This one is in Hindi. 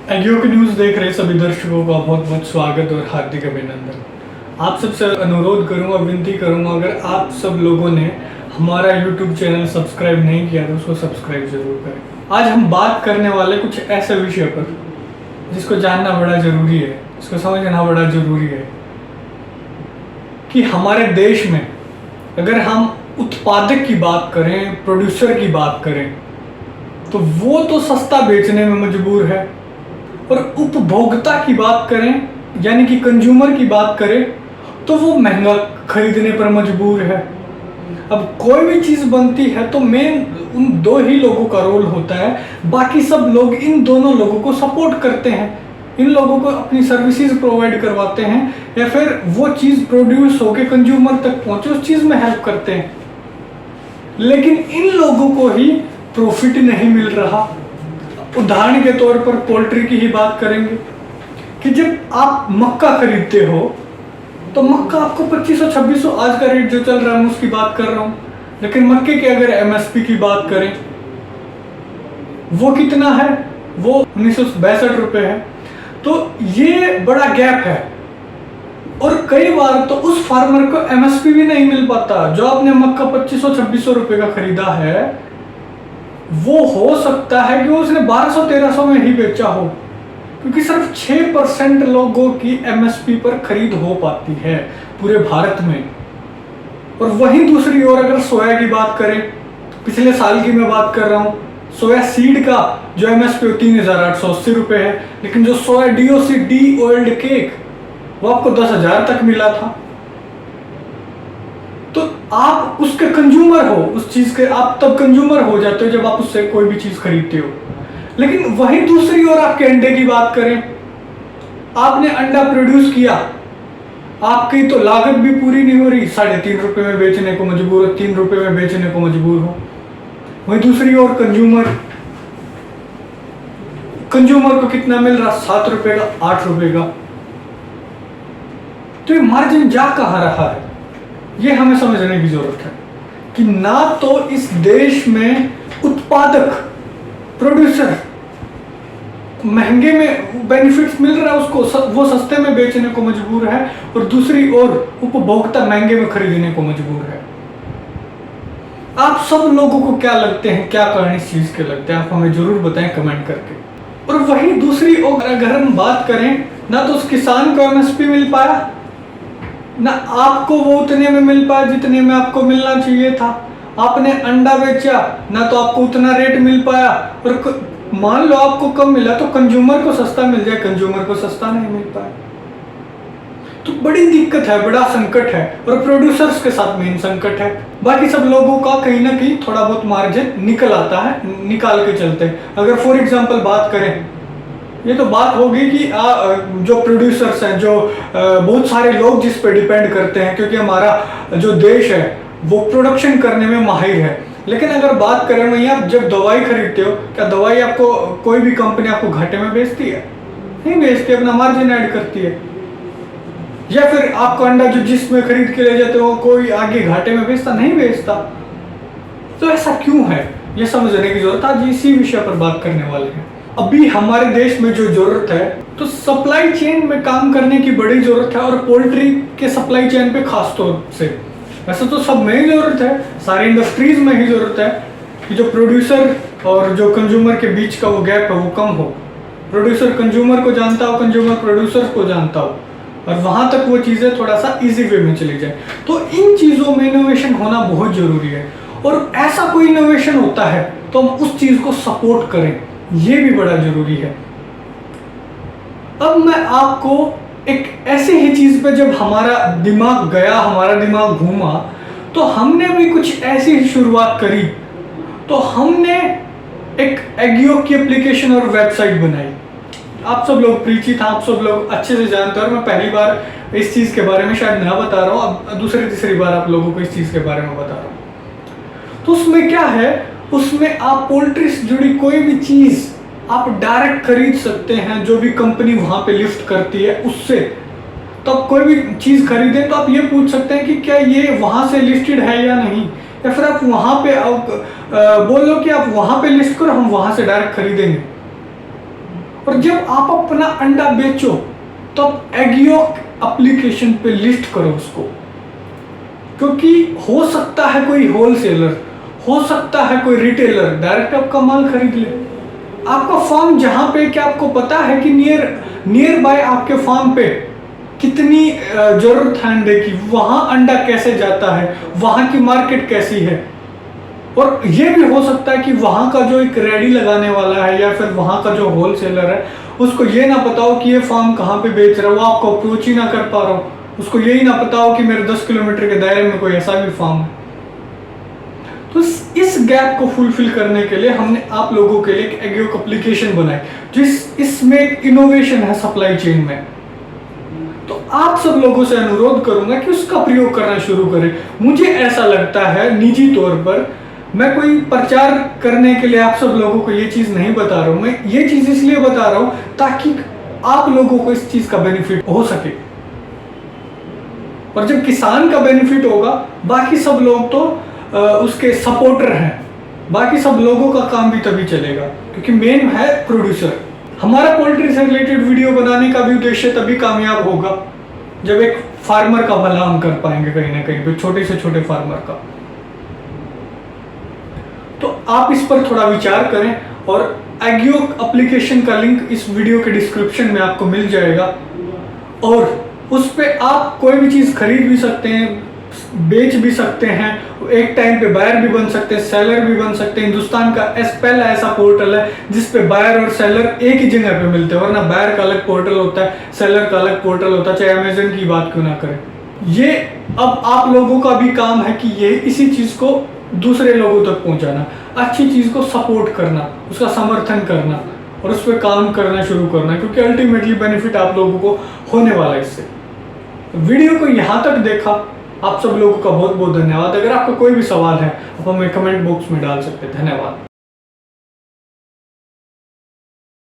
एग्यो की न्यूज़ देख रहे सभी दर्शकों का बहुत बहुत स्वागत और हार्दिक अभिनंदन। आप सबसे अनुरोध करूंगा, विनती करूंगा, अगर आप सब लोगों ने हमारा यूट्यूब चैनल सब्सक्राइब नहीं किया तो उसको सब्सक्राइब जरूर करें। आज हम बात करने वाले कुछ ऐसे विषय पर जिसको जानना बड़ा जरूरी है, इसको समझना बड़ा जरूरी है कि हमारे देश में अगर हम उत्पादक की बात करें, प्रोड्यूसर की बात करें, तो वो तो सस्ता बेचने में मजबूर है, और उपभोक्ता की बात करें यानी कि कंज्यूमर की बात करें तो वो महंगा खरीदने पर मजबूर है। अब कोई भी चीज़ बनती है तो मेन उन दो ही लोगों का रोल होता है, बाकी सब लोग इन दोनों लोगों को सपोर्ट करते हैं, इन लोगों को अपनी सर्विसेज प्रोवाइड करवाते हैं या फिर वो चीज़ प्रोड्यूस होकर कंज्यूमर तक पहुंचे उस चीज़ में हेल्प करते हैं। लेकिन इन लोगों को ही प्रॉफिट नहीं मिल रहा। उदाहरण के तौर पर पोल्ट्री की ही बात करेंगे कि जब आप मक्का खरीदते हो तो मक्का आपको 2500-2600 आज का रेट जो चल रहा है मैं उसकी बात कर रहा हूं, लेकिन मक्के की अगर एमएसपी की बात करें वो कितना है, वो 1962 रुपए है। तो ये बड़ा गैप है और कई बार तो उस फार्मर को एमएसपी भी नहीं मिल पाता। जो आपने मक्का 2500-2600 रुपए का खरीदा है वो हो सकता है कि उसने 1200-1300 में ही बेचा हो, क्योंकि सिर्फ 6% लोगों की एमएसपी पर खरीद हो पाती है पूरे भारत में। और वहीं दूसरी ओर अगर सोया की बात करें तो पिछले साल की मैं बात कर रहा हूं, सोया सीड का जो एमएसपी 3880 रुपए है, लेकिन जो सोया डीओसी डी ऑयल्ड केक वो आपको 10,000 तक मिला था। तो आप उसके कंज्यूमर हो, उस चीज के आप तब कंज्यूमर हो जाते हो जब आप उससे कोई भी चीज खरीदते हो। लेकिन वहीं दूसरी ओर आपके अंडे की बात करें, आपने अंडा प्रोड्यूस किया, आपकी तो लागत भी पूरी नहीं हो रही, 3.5 रुपए में बेचने को मजबूर हो, 3 रुपए में बेचने को मजबूर हो। वहीं दूसरी ओर कंज्यूमर को कितना मिल रहा, 7 रुपए का, 8 रुपए का। तो ये मार्जिन जा कहां रहा है, ये हमें समझने की जरूरत है कि ना तो इस देश में उत्पादक प्रोड्यूसर महंगे में बेनिफिट्स मिल रहा है उसको, वो सस्ते में बेचने को मजबूर है, और दूसरी ओर उपभोक्ता महंगे में खरीदने को मजबूर है। आप सब लोगों को क्या लगते हैं, क्या कारण इस चीज के लगते हैं, आप हमें जरूर बताएं कमेंट करके। और वहीं दूसरी ओर अगर हम बात करें, ना तो उस किसान को एमएसपी मिल पाया, ना आपको वो उतने में मिल पाया जितने में आपको मिलना चाहिए था। आपने अंडा बेचा, ना तो आपको उतना रेट मिल पाया, और मान लो आपको कम मिला तो कंज्यूमर को सस्ता मिल जाए, कंज्यूमर को सस्ता नहीं मिल पाया। तो बड़ी दिक्कत है, बड़ा संकट है, और प्रोड्यूसर्स के साथ मेन संकट है। बाकी सब लोगों का कहीं ना कहीं थोड़ा बहुत मार्जिन निकल आता है, निकाल के चलते हैं। अगर फॉर एग्जाम्पल बात करें, ये तो बात होगी कि जो प्रोड्यूसर्स हैं, जो बहुत सारे लोग जिस पे डिपेंड करते हैं, क्योंकि हमारा जो देश है वो प्रोडक्शन करने में माहिर है। लेकिन अगर बात करें वहीं आप जब दवाई खरीदते हो, क्या दवाई आपको कोई भी कंपनी आपको घाटे में बेचती है? नहीं बेचती, अपना मार्जिन ऐड करती है। या फिर आपका अंडा जो जिसमें खरीद के ले जाते हो कोई आगे घाटे में बेचता नहीं, बेचता। तो ऐसा क्यों है, ये समझने की जरूरत। आज इसी विषय पर बात करने वाले हैं। अभी हमारे देश में जो जरूरत है, तो सप्लाई चेन में काम करने की बड़ी जरूरत है, और पोल्ट्री के सप्लाई चेन पे खास तौर से। वैसे तो सब में ही जरूरत है, सारी इंडस्ट्रीज में ही जरूरत है कि जो प्रोड्यूसर और जो कंज्यूमर के बीच का वो गैप है वो कम हो। प्रोड्यूसर कंज्यूमर को जानता हो, कंज्यूमर प्रोड्यूसर को जानता हो, और वहां तक वो चीजें थोड़ा सा इजी वे में चली जाए। तो इन चीजों में इनोवेशन होना बहुत जरूरी है, और ऐसा कोई इनोवेशन होता है तो हम उस चीज को सपोर्ट करें, ये भी बड़ा जरूरी है। अब मैं आपको एक ऐसी ही चीज पे जब हमारा दिमाग गया, हमारा दिमाग घूमा, तो हमने भी कुछ ऐसी ही शुरुआत करी। तो हमने एक एग्यो की एप्लीकेशन और वेबसाइट बनाई। आप सब लोग परिचित हैं, आप सब लोग अच्छे से जानते हैं, और मैं पहली बार इस चीज के बारे में शायद ना बता रहा हूँ, अब दूसरी तीसरी बार आप लोगों को इस चीज के बारे में बता रहा हूँ। तो उसमें क्या है, उसमें आप पोल्ट्री से जुड़ी कोई भी चीज आप डायरेक्ट खरीद सकते हैं, जो भी कंपनी वहां पे लिस्ट करती है उससे। तो आप कोई भी चीज खरीदें तो आप ये पूछ सकते हैं कि क्या ये वहां से लिस्टेड है या नहीं, या फिर आप वहां पे बोलो कि आप वहां पे लिस्ट करो, हम वहां से डायरेक्ट खरीदेंगे। और जब आप अपना अंडा बेचो तब एगियो एप्लीकेशन पे लिस्ट करो उसको, क्योंकि हो सकता है कोई होलसेलर, हो सकता है कोई रिटेलर डायरेक्ट आपका माल खरीद ले। आपका फार्म जहां पे, क्या आपको पता है कि नियर बाय आपके फार्म पे कितनी जरूरत है अंडे की, वहां अंडा कैसे जाता है, वहां की मार्केट कैसी है। और ये भी हो सकता है कि वहां का जो एक रेडी लगाने वाला है या फिर वहां का जो होलसेलर है उसको ये ना पता हो कि ये फार्म कहाँ पे बेच रहा है, वो आपको अप्रोच ही ना कर पा रहा हो, उसको यही ना पता हो कि मेरे 10 किलोमीटर के दायरे में कोई ऐसा भी फार्म है। तो इस गैप को फुलफिल करने के लिए हमने आप लोगों के लिए एक एगियो एप्लीकेशन बनाई, इसमें एक इनोवेशन है सप्लाई चेन में। तो आप सब लोगों से अनुरोध करूंगा कि उसका प्रयोग करना शुरू करें। मुझे ऐसा लगता है निजी तौर पर, मैं कोई प्रचार करने के लिए आप सब लोगों को ये चीज नहीं बता रहा हूं, मैं ये चीज इसलिए बता रहा हूं ताकि आप लोगों को इस चीज का बेनिफिट हो सके। और जब किसान का बेनिफिट होगा, बाकी सब लोग तो उसके सपोर्टर हैं, बाकी सब लोगों का काम भी तभी चलेगा, क्योंकि मेन है प्रोड्यूसर। हमारा पोल्ट्री से रिलेटेड वीडियो बनाने का भी उद्देश्य तभी कामयाब होगा जब एक फार्मर का भला हम कर पाएंगे कहीं ना कहीं पे, छोटे से छोटे फार्मर का। तो आप इस पर थोड़ा विचार करें, और एगियो एप्लीकेशन का लिंक इस वीडियो के डिस्क्रिप्शन में आपको मिल जाएगा, और उस पे आप कोई भी चीज़ खरीद भी सकते हैं, बेच भी सकते हैं, एक टाइम पे बायर भी बन सकते हैं, सेलर भी बन सकते हैं। हिंदुस्तान का पहला ऐसा पोर्टल है जिसपे बायर और सेलर एक ही जगह पे मिलते हैं, वरना बायर का अलग पोर्टल होता है, सेलर का अलग पोर्टल होता है, चाहे अमेजन की बात क्यों ना करें। ये अब आप लोगों का भी काम है कि ये इसी चीज को दूसरे लोगों तक पहुंचाना, अच्छी चीज को सपोर्ट करना, उसका समर्थन करना और उस पर काम करना शुरू करना, क्योंकि अल्टीमेटली बेनिफिट आप लोगों को होने वाला है इससे। वीडियो को यहाँ तक देखा, आप सब लोगों का बहुत बहुत धन्यवाद। अगर आपका कोई भी सवाल है आप हमें कमेंट बॉक्स में डाल सकते हैं। धन्यवाद।